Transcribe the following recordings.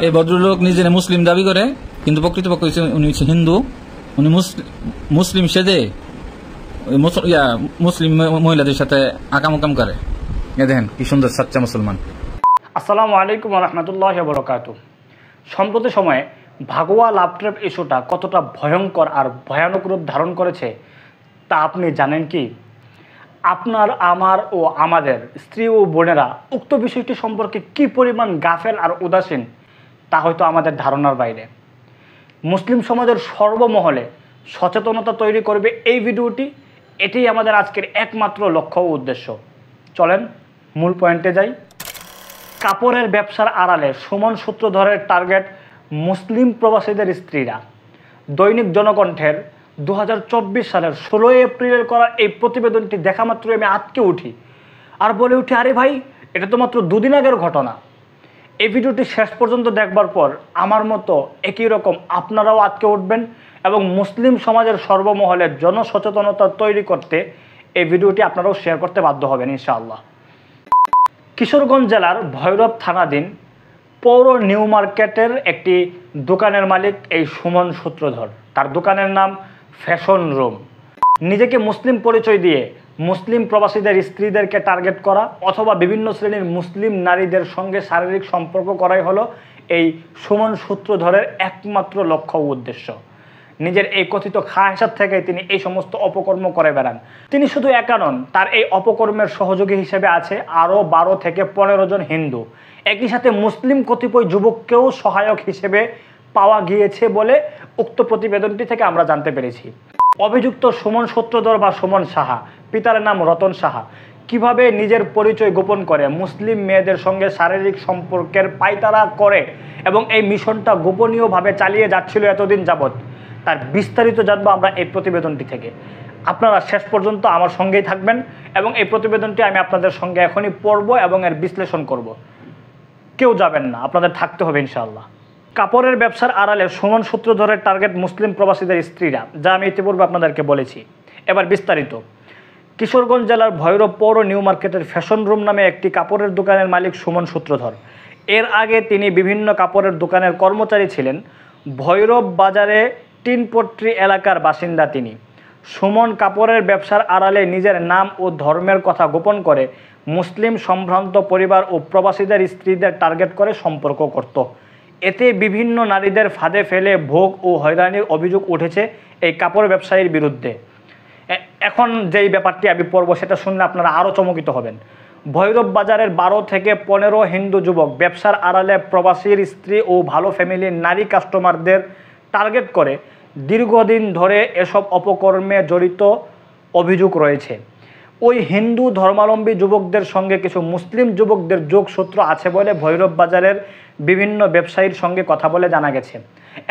এই ভদ্রলোক নিজের মুসলিম দাবি করে, কিন্তু প্রকৃতপক্ষে উনি হচ্ছে হিন্দু। উনি মুসলিম সেজে মুসলিম মহিলাদের সাথে আকাম করে। দেখেন কি সুন্দর সাচ্চা মুসলমান। আসসালামু আলাইকুম ওয়া রাহমাতুল্লাহি ওয়া বারাকাতুহু। সম্প্রতি সময়ে ভাগোয়া লাভ ট্র্যাপ ইস্যুটা কতটা ভয়ঙ্কর আর ভয়ানক রূপ ধারণ করেছে তা আপনি জানেন কি? আপনার, আমার ও আমাদের স্ত্রী ও বোনেরা উক্ত বিষয়টি সম্পর্কে কি পরিমাণ গাফেল আর উদাসীন তা হয়তো আমাদের ধারণার বাইরে। মুসলিম সমাজের সর্বমহলে সচেতনতা তৈরি করবে এই ভিডিওটি। এটাই আমাদের আজকের একমাত্র লক্ষ্য ও উদ্দেশ্য। চলেন মূল পয়েন্টে যাই। কাপড়ের ব্যবসার আড়ালে সুমন সূত্রধরের টার্গেট মুসলিম প্রবাসীদের স্ত্রীরা। দৈনিক জনকণ্ঠের 2024 সালের 16 এপ্রিলের করা এই প্রতিবেদনটি দেখা মাত্রই আমি আটকে উঠি আর বলে উঠি, আরে ভাই, এটা তো মাত্র দুদিন আগের ঘটনা। এই ভিডিওটি শেষ পর্যন্ত দেখবার পর আমার মতো একই রকম আপনারাও আটকে উঠবেন এবং মুসলিম সমাজের সর্বমহলে জনসচেতনতা তৈরি করতে এই ভিডিওটি আপনারাও শেয়ার করতে বাধ্য হবেন ইনশাআল্লাহ। কিশোরগঞ্জ জেলার ভৈরব থানাধীন পৌর নিউ মার্কেটের একটি দোকানের মালিক এই সুমন সূত্রধর। তার দোকানের নাম ফ্যাশন রুম। নিজেকে মুসলিম পরিচয় দিয়ে মুসলিম প্রবাসীদের স্ত্রীদেরকে টার্গেট করা অথবা বিভিন্ন শ্রেণীর মুসলিম নারীদের সঙ্গে শারীরিক সম্পর্ক করাই হলো এই সুমন সূত্রধরের একমাত্র লক্ষ্য ও উদ্দেশ্য। নিজের এই কথিত খাহেসাত থেকে তিনি এই সমস্ত অপকর্ম করে বেড়ান। তিনি শুধু একা নন, তার এই অপকর্মের সহযোগী হিসেবে আছে আরও 12 থেকে 15 জন হিন্দু। একই সাথে মুসলিম কতিপয় যুবককেও সহায়ক হিসেবে পাওয়া গিয়েছে বলে উক্ত প্রতিবেদনটি থেকে আমরা জানতে পেরেছি। অভিযুক্ত সুমন সূত্রধর বা সুমন সাহা, পিতার নাম রতন সাহা, কিভাবে নিজের পরিচয় গোপন করে মুসলিম মেয়েদের সঙ্গে শারীরিক সম্পর্কের পায়তারা করে এবং এই মিশনটা গোপনীয়ভাবে চালিয়ে যাচ্ছিল এতদিন যাবৎ, তার বিস্তারিত জানবো আমরা এই প্রতিবেদনটি থেকে। আপনারা শেষ পর্যন্ত আমার সঙ্গেই থাকবেন এবং এই প্রতিবেদনটি আমি আপনাদের সঙ্গে এখনই পড়ব এবং এর বিশ্লেষণ করব। কেউ যাবেন না, আপনাদের থাকতে হবে ইনশাআল্লাহ। কাপড়ের ব্যবসার আড়ালে সুমন সূত্রধরের টার্গেট মুসলিম প্রবাসীদের স্ত্রীরা, যা আমি ইতিপূর্বে আপনাদেরকে বলেছি। এবার বিস্তারিত। কিশোরগঞ্জ জেলার ভৈরব পৌর নিউ মার্কেটের ফ্যাশন রুম নামে একটি কাপড়ের দোকানের মালিক সুমন সূত্রধর। এর আগে তিনি বিভিন্ন কাপড়ের দোকানের কর্মচারী ছিলেন। ভৈরব বাজারে টিনপট্রি এলাকার বাসিন্দা তিনি। সুমন কাপড়ের ব্যবসার আড়ালে নিজের নাম ও ধর্মের কথা গোপন করে মুসলিম সম্ভ্রান্ত পরিবার ও প্রবাসীদের স্ত্রীদের টার্গেট করে সম্পর্ক করত। এতে বিভিন্ন নারীদের ফাঁদে ফেলে ভোগ ও হয়রানির অভিযোগ উঠেছে এই কাপড় ব্যবসায়ীর বিরুদ্ধে। এখন যেই ব্যাপারটি আমি পড়ব সেটা শুনলে আপনারা আরও চমকিত হবেন। ভৈরব বাজারের 12 থেকে 15 হিন্দু যুবক ব্যবসার আড়ালে প্রবাসীর স্ত্রী ও ভালো ফ্যামিলির নারী কাস্টমারদের টার্গেট করে দীর্ঘদিন ধরে এসব অপকর্মে জড়িত অভিযোগ রয়েছে। ওই হিন্দু ধর্মাবলম্বী যুবকদের সঙ্গে কিছু মুসলিম যুবকদের যোগসূত্র আছে বলে ভৈরব বাজারের বিভিন্ন ব্যবসায়ীর সঙ্গে কথা বলে জানা গেছে।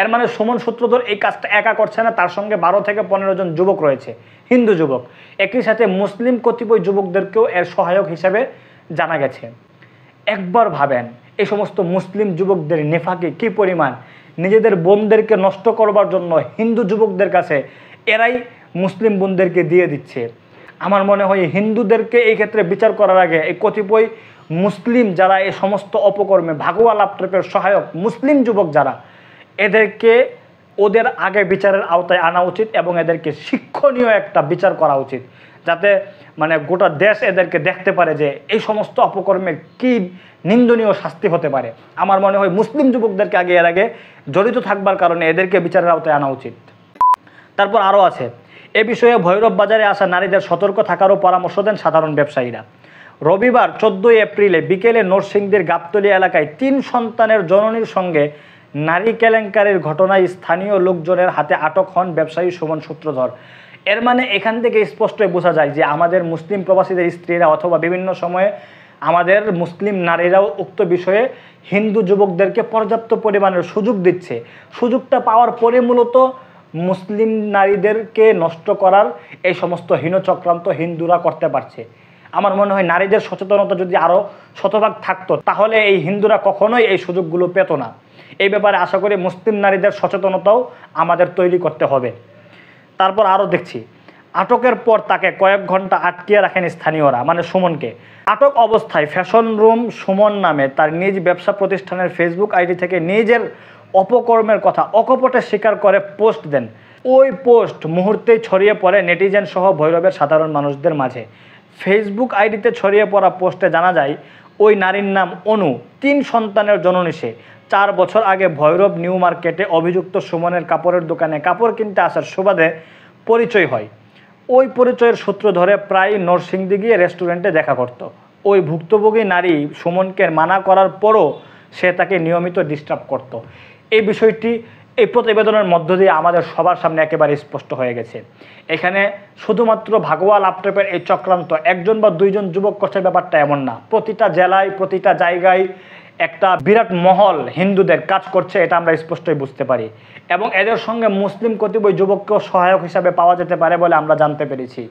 এর মানে সুমন সূত্রধর এই কাজটা একা করছে না, তার সঙ্গে 12 থেকে 15 জন যুবক রয়েছে, হিন্দু যুবক। একই সাথে মুসলিম কতিপয় যুবকদেরকেও এর সহায়ক হিসেবে জানা গেছে। একবার ভাবেন, এই সমস্ত মুসলিম যুবকদের নেফাকে কি পরিমাণ! নিজেদের বোনদেরকে নষ্ট করবার জন্য হিন্দু যুবকদের কাছে এরাই মুসলিম বোনদেরকে দিয়ে দিচ্ছে। আমার মনে হয় হিন্দুদেরকে এই ক্ষেত্রে বিচার করার আগে এই কতিপয় মুসলিম যারা এই সমস্ত অপকর্মে ভাগোয়া লাভ ট্র্যাপের সহায়ক মুসলিম যুবক যারা, এদেরকে ওদের আগে বিচারের আওতায় আনা উচিত এবং এদেরকে শিক্ষণীয় একটা বিচার করা উচিত, যাতে মানে গোটা দেশ এদেরকে দেখতে পারে যে এই সমস্ত অপকর্মের কী নিন্দনীয় শাস্তি হতে পারে। আমার মনে হয় মুসলিম যুবকদেরকে এর আগে জড়িত থাকবার কারণে এদেরকে বিচারের আওতায় আনা উচিত। তারপর আরও আছে, এ বিষয়ে ভৈরব বাজারে আসা নারীদের সতর্ক থাকারও পরামর্শ দেন সাধারণ ব্যবসায়ীরা। রবিবার 14 এপ্রিলে বিকেলে নরসিংদীর গাবতলী এলাকায় 3 সন্তানের জননীর সঙ্গে নারী কেলেঙ্কারির ঘটনায় স্থানীয় লোকজনের হাতে আটক হন ব্যবসায়ী সুমন সূত্রধর। এর মানে এখান থেকে স্পষ্টই বোঝা যায় যে আমাদের মুসলিম প্রবাসীদের স্ত্রীরা অথবা বিভিন্ন সময়ে আমাদের মুসলিম নারীরাও উক্ত বিষয়ে হিন্দু যুবকদেরকে পর্যাপ্ত পরিমাণের সুযোগ দিচ্ছে। সুযোগটা পাওয়ার পরে মূলত মুসলিম নারীদেরকে নষ্ট করার এই সমস্ত হীনচক্রান্ত হিন্দুরা করতে পারছে। আমার মনে হয় নারীদের সচেতনতা যদি আরও শতভাগ থাকতো তাহলে এই হিন্দুরা কখনোই এই সুযোগগুলো পেত না। এই ব্যাপারে আশা করি মুসলিম নারীদের সচেতনতাও আমাদের তৈরি করতে হবে। তারপর আরও দেখছি, আটকের পর তাকে কয়েক ঘন্টা আটকিয়ে রাখেন স্থানীয়রা, মানে সুমনকে। আটক অবস্থায় ফ্যাশন রুম সুমন নামে তার নিজ ব্যবসা প্রতিষ্ঠানের ফেসবুক আইডি থেকে নিজের অপকর্মের কথা অকপটে স্বীকার করে পোস্ট দেন। ওই পোস্ট মুহূর্তেই ছড়িয়ে পড়ে নেটিজেন সহ ভৈরবের সাধারণ মানুষদের মাঝে। ফেসবুক আইডিতে ছড়িয়ে পড়া পোস্টে জানা যায় ওই নারীর নাম অনু, 3 সন্তানের জননী সে। 4 বছর আগে ভৈরব নিউ মার্কেটে অভিযুক্ত সুমনের কাপড়ের দোকানে কাপড় কিনতে আসার সুবাদে পরিচয় হয়। ওই পরিচয়ের সূত্র ধরে প্রায় নরসিংদী গিয়ে রেস্টুরেন্টে দেখা করত। ওই ভুক্তভোগী নারী সুমনকে মানা করার পরও সে তাকে নিয়মিত ডিস্টার্ব করত। এই বিষয়টি এই প্রতিবেদনের মধ্য দিয়ে আমাদের সবার সামনে একেবারে স্পষ্ট হয়ে গেছে। এখানে শুধুমাত্র ভাগোয়া লাভট্রেপের এই চক্রান্ত একজন বা দুইজন যুবক কষ্টের ব্যাপারটা এমন না। প্রতিটা জেলায়, প্রতিটা জায়গায় একটা বিরাট মহল হিন্দুদের কাজ করছে, এটা আমরা স্পষ্টই বুঝতে পারি। এবং এদের সঙ্গে মুসলিম কতিপয় যুবককেও সহায়ক হিসাবে পাওয়া যেতে পারে বলে আমরা জানতে পেরেছি।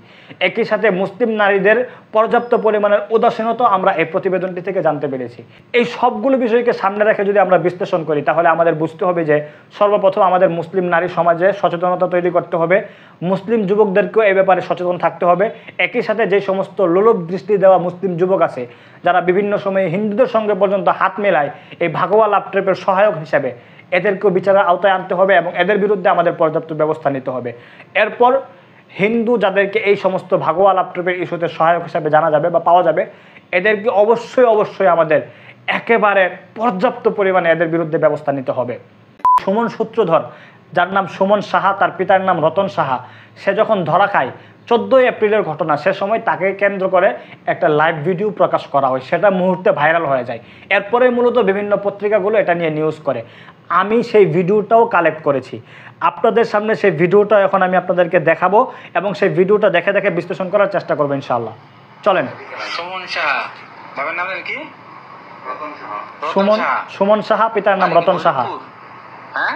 একই সাথে মুসলিম নারীদের পর্যাপ্ত পরিমাণের উদাসীনতা আমরা এই প্রতিবেদনটি থেকে জানতে পেরেছি। এই সবগুলো বিষয়কে সামনে রেখে যদি আমরা বিশ্লেষণ করি তাহলে আমাদের বুঝতে হবে যে সর্বপ্রথম আমাদের মুসলিম নারী সমাজে সচেতনতা তৈরি করতে হবে, মুসলিম যুবকদেরকেও এই ব্যাপারে সচেতন থাকতে হবে। একই সাথে যে সমস্ত লোলুপ দৃষ্টি দেওয়া মুসলিম যুবক আছে যারা বিভিন্ন সময়ে হিন্দুদের সঙ্গে পর্যন্ত হাত মেলায় এই ভাগোয়া লাভট্রেপের সহায়ক হিসাবে, এদেরকেও বিচারের আওতায় আনতে হবে এবং এদের বিরুদ্ধে আমাদের পর্যাপ্ত ব্যবস্থা নিতে হবে। এরপর হিন্দু যাদেরকে এই সমস্ত ভাগোয়া লাভট্রেপের ইস্যুতে সহায়ক হিসাবে জানা যাবে বা পাওয়া যাবে, এদেরকে অবশ্যই আমাদের একেবারে পর্যাপ্ত পরিমাণে এদের বিরুদ্ধে ব্যবস্থা নিতে হবে। সুমন সূত্রধর, যার নাম সুমন সাহা, তার পিতার নাম রতন সাহা, সে যখন ধরা খায় 14 এপ্রিলের ঘটনা, সে সময় তাকে কেন্দ্র করে একটা লাইভ ভিডিও প্রকাশ করা হয়, সেটা মুহূর্তে ভাইরাল হয়ে যায়। এরপরে মূলত বিভিন্ন পত্রিকাগুলো এটা নিয়ে নিউজ করে। আমি সেই ভিডিওটাও কালেক্ট করেছি, আপনাদের সামনে সেই ভিডিওটা এখন আমি আপনাদেরকে দেখাবো এবং সেই ভিডিওটা দেখে দেখে বিশ্লেষণ করার চেষ্টা করবো ইনশাআল্লাহ। চলেন। সুমন সাহা, বাবার নাম কি? সুমন সাহা, পিতার নাম রতন সাহা। হ্যাঁ,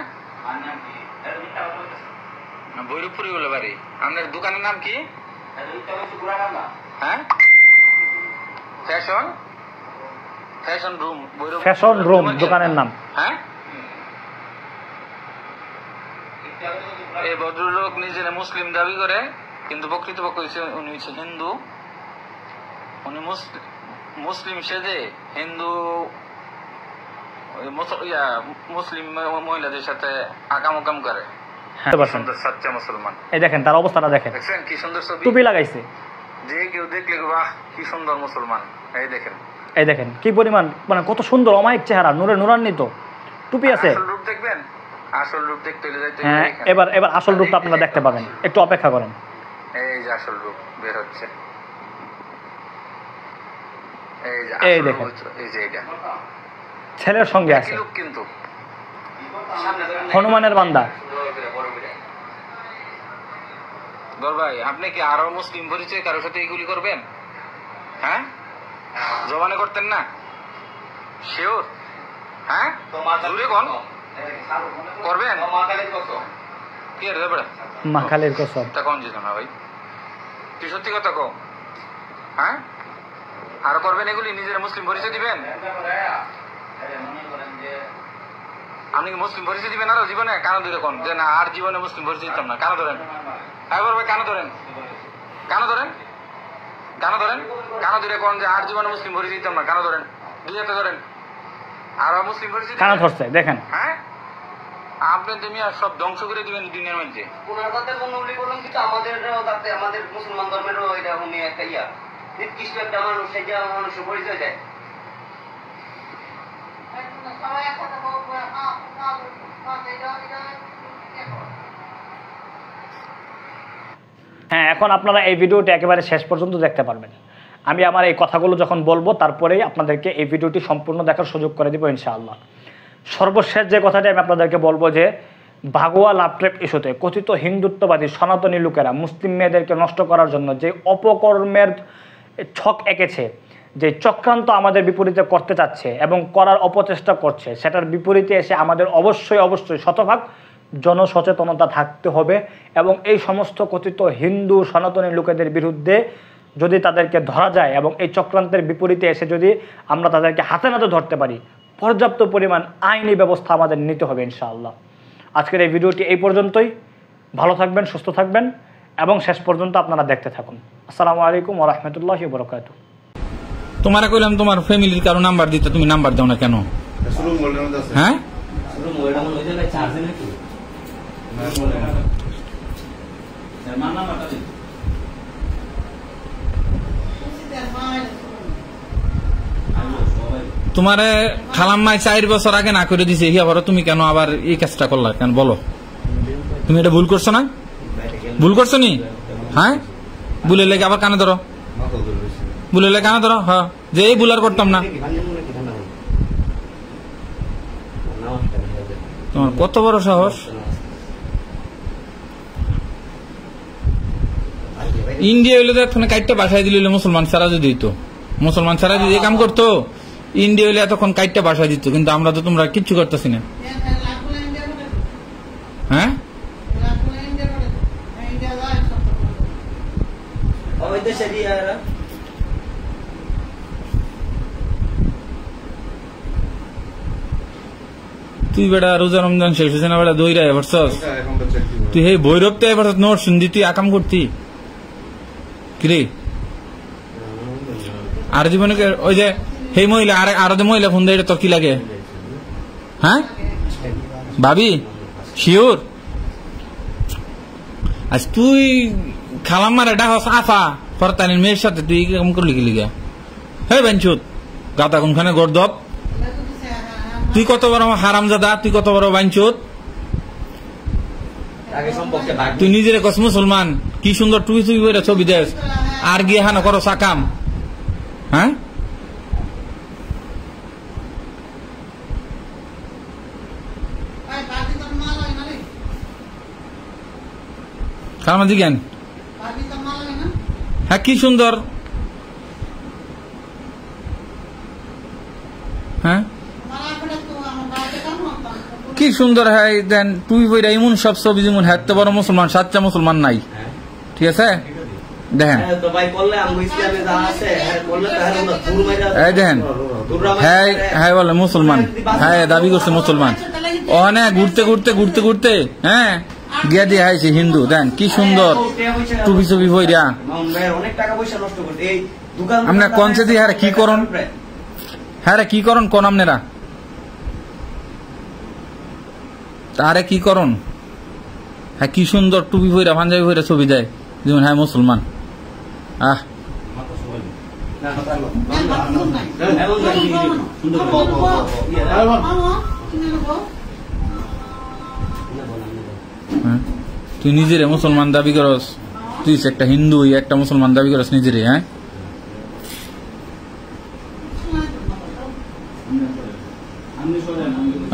ভৈরবপুরি বলে বাড়ি। আপনার দোকানের নাম কি? হ্যাঁ, ফ্যাশন রুম। ফ্যাশন রুম দোকানের নাম। হ্যাঁ, এই ভদ্রলোক নিজের মুসলিম দাবি করে, কিন্তু প্রকৃতপক্ষে উনি হচ্ছে হিন্দু। উনি মুসলিম সেজে হিন্দু মুসলিম মহিলাদের সাথে আকাম করে। মুসলমান, এই দেখেন তার অবস্থাটা দেখেন, কি সুন্দর ছবি, টুপি লাগাইছে। যে কেউ দেখলে বাহ কি সুন্দর মুসলমান। এই দেখেন কি পরিমাণ, মানে কত সুন্দর অমায়িক চেহারা, নূরান্বিত, টুপি আছে। আসল রূপ দেখবেন, আসল রূপ দেখতে হলে যাইতে। হ্যাঁ, এবার আসল রূপটা আপনারা দেখতে পাবেন, একটু অপেক্ষা করেন। এই যে আসল রূপ বের হচ্ছে, এই দেখেন, এই যে এটা ছেলের সঙ্গে আছে, কিন্তু হনুমানের বান্দা। ভাই, আপনি কি আরো মুসলিম পরিচয় কারোর সাথে এগুলি করবেন? হ্যাঁ, জবানে করতেন না? শিওর? হ্যাঁ, জোরে কোন করবেন? কি রে বড় মা কালীর কসম, তা কোন জিনিস না ভাই, তুই সত্যি কথা কও। হ্যাঁ, আর করবেন এগুলি? নিজের মুসলিম পরিচয় দিবেন? আপনি কি মুসলিম পরিচয় দিবেন আরো জীবনে? কেন ধরে কোন যে না আর জীবনে মুসলিম পরিচয় দিতাম না? কেন ধরেন? হ্যাঁ ভাই, কেন ধরেন? কেন ধরেন? কেন ধরেন? কেন ধরে কোন যে আর জীবনে মুসলিম পরিচয় দিতাম না? কেন ধরেন? দুইয়াতে ধরেন আর মুসলিম পরিচয় কেন ধরছে দেখেন। হ্যাঁ, আপনি তুমি সব ধ্বংস করে দিবেন দুনিয়ার মধ্যে। ওনার সাথে বলি বললাম, কিন্তু আমাদের মুসলমান ধর্মেরও এরকম একটা নির্দিষ্ট একটা মানুষ, সেটা মানুষের পরিচয় দেয়। হ্যাঁ, এখন আপনারা এই ভিডিওটি একেবারে শেষ পর্যন্ত দেখতে পারবেন। আমি আমার এই কথাগুলো যখন বলবো তারপরেই আপনাদেরকে এই ভিডিওটি সম্পূর্ণ দেখার সুযোগ করে দিব ইনশাআল্লাহ। সর্বশেষ যে কথাটি আমি আপনাদেরকে বলবো যে ভাগোয়া লাভট্রেপ ইস্যুতে কথিত হিন্দুত্ববাদী সনাতনী লোকেরা মুসলিম মেয়েদেরকে নষ্ট করার জন্য যে অপকর্মের ছক এঁকেছে, যে চক্রান্ত আমাদের বিপরীতে করতে চাচ্ছে এবং করার অপচেষ্টা করছে, সেটার বিপরীতে এসে আমাদের অবশ্যই শতভাগ জনসচেতনতা থাকতে হবে এবং এই সমস্ত কথিত হিন্দু সনাতনী লোকেদের বিরুদ্ধে যদি তাদেরকে ধরা যায় এবং এই চক্রান্তের বিপরীতে এসে যদি আমরা তাদেরকে হাতে নাতে ধরতে পারি, পর্যাপ্ত পরিমাণ আইনি ব্যবস্থা আমাদের নিতে হবে ইনশাআল্লাহ। আজকের এই ভিডিওটি এই পর্যন্তই। ভালো থাকবেন, সুস্থ থাকবেন এবং শেষ পর্যন্ত আপনারা দেখতে থাকুন। আসসালামু আলাইকুম ওয়া রাহমাতুল্লাহি ওয়া বারাকাতুহু। তোমারে কইলাম তোমার ফ্যামিলির কারো নাম্বার দিতে, তুমি নাম্বার দাও না কেন? হ্যাঁ তোমারে খালাম্মাই 4 বছর আগে না করে দিছে, হিয়া বড় তুমি কেন আবার এই কাজটা করলা কেন বলো? তুমি এটা ভুল করছো না? ভুল করছো নি? হ্যাঁ ভুলে লেগে আবার কানে ধরো, ভুলে লেগে কানে ধরো। হ্যাঁ যে এই ভুল আর করতাম না। তোমার কত বড় সাহস! ইন্ডিয়া হইলে তো এতক্ষণ কাইটটা বাসায় দিল, মুসলমান ছাড়া যদি দিত, মুসলমান ছাড়া যদি কাম করতো, ইন্ডিয়া হইলে এতক্ষণ কাইটটা বাসায় দিত। কিন্তু আমরা তো তোমরা কিচ্ছু করতেছি না। হ্যাঁ তুই বেটা রোজা রমজান শেষ হয়েছে না বেটা, দইরা এবারছস তুই হে ভৈরবতে এবার নোট শুনদি, তুই আকাম করতি কিরে? আর জীবনে ওই যে হে মহিলা আর যে মহিলা ফোন দেয় তোর কি লাগে? হ্যাঁ ভাবি শিওর? আজ তুই খালাম্মার এটা হস আফা ফরতানির মেয়ের সাথে তুই কেমন করলি কি লিগা? হে বাঞ্চুত গাতা কোনখানে গর্দব, তুই কত বড় হারামজাদা, তুই কত বড় বাঞ্চুত। তুই নিজের কস মুসলমান, কি সুন্দর টুই টুই করে ছবি দেশ, আর গিয়ে হানা করো সাকাম। হ্যাঁ জ্ঞান, হ্যাঁ কি সুন্দর। হ্যাঁ কি সুন্দর। হ্যাঁ দেন তুই বইরা এমন সব ছবি যেমন হ্যাঁ তো বড় মুসলমান, সাচ্চা মুসলমান নাই। ঠিক আছে দেখেন, এই দেখেন হ্যাঁ হ্যাঁ বলে মুসলমান, হ্যাঁ দাবি করছে মুসলমান। ওখানে ঘুরতে ঘুরতে ঘুরতে ঘুরতে হ্যাঁ গিয়া দিয়ে হাইছে হিন্দু। দেন কি সুন্দর টুপি ছবি বইরা। আপনার কনসে দিয়ে হ্যাঁ কি করন, হ্যাঁ কি করন কোন আপনারা তারে কি করন? হ্যাঁ কি সুন্দর টুপি বইরা পাঞ্জাবি বইরা ছবি দেয় যেমন হ্যাঁ মুসলমান। আহ তুই নিজেরে মুসলমান দাবি করস, তুই একটা হিন্দু একটা মুসলমান দাবি করস নিজেরে। হ্যাঁ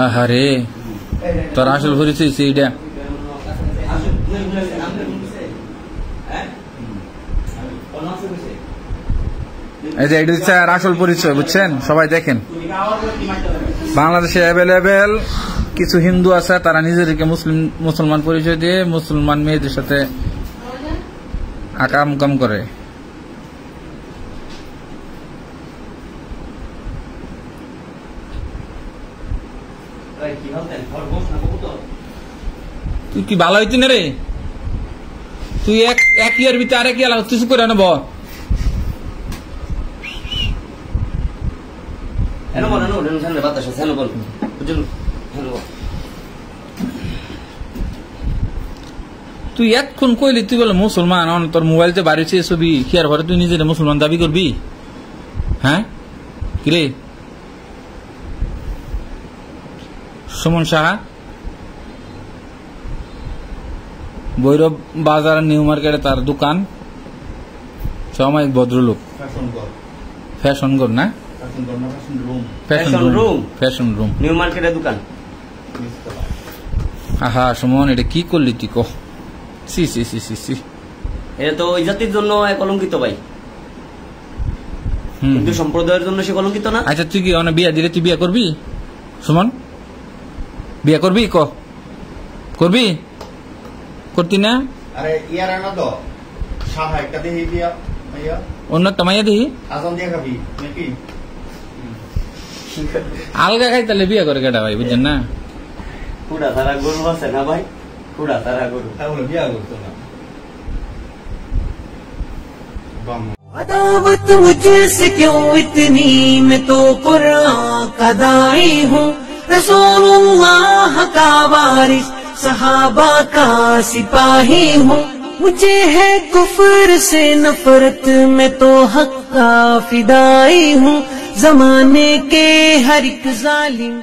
আহারে তোর আসল পরিচয় এইটা। এই যে এটা হচ্ছে আসল পরিচয়, বুঝছেন? সবাই দেখেন বাংলাদেশে অ্যাভেলেবেল কিছু হিন্দু আছে, তারা নিজেদেরকে মুসলমান পরিচয় দিয়ে মুসলমান মেয়েদের সাথে আকাম কাম করে। তুই কি ভালো হইতি না রে? তুই এক ইয়ার ভিতরে আরেক ইয়ার কিছু করে নেব। তুই এতক্ষণ কইলি তুই বলে মুসলমান, তোর মোবাইলতে বাড়িছে ছবি খেয়ার ঘরে তুই নিজের মুসলমান দাবি করবি? হ্যাঁ কিরে সুমন সাহা? ভৈরব বাজার নিউ মার্কেটে তার দোকান, সামাজিক ভদ্রলোক, ফ্যাশন ঘর না ফ্যাশন রুম নিউ মার্কেটের দোকান। আহা সুমন এটা কি করলি তুই? কহ সি সি সি সি সি, এটা তো ওই জাতির জন্য কলঙ্কিত ভাই, হিন্দু সম্প্রদায়ের জন্য সে কলঙ্কিত না। আচ্ছা তুই কি বিয়া দিলে তুই বিয়া করবি সুমন? বিয়া করবি? ক করবি? করতি না? আরে ইয়ার না তো সাহা একটা দেহি দিয়া ভাইয়া, অন্য একটা মাইয়া দিহি আজান দিয়ে খাবি নাকি? আলগা খাই তাহলে বিয়া করে কেটা ভাই, বুঝছেন না? কুড়া তারা গরু আছে না ভাই, কুড়া তারা গরু তাহলে বিয়া করতো না। अदावत मुझसे क्यों इतनी, मैं तो कुरान का दाई हूँ, रसूलुल्लाह का वारिस, सहाबा का सिपाही हूँ। मुझे है कुफ्र से नफरत, मैं तो हक का फिदाई हूँ, जमाने के हर एक जालिम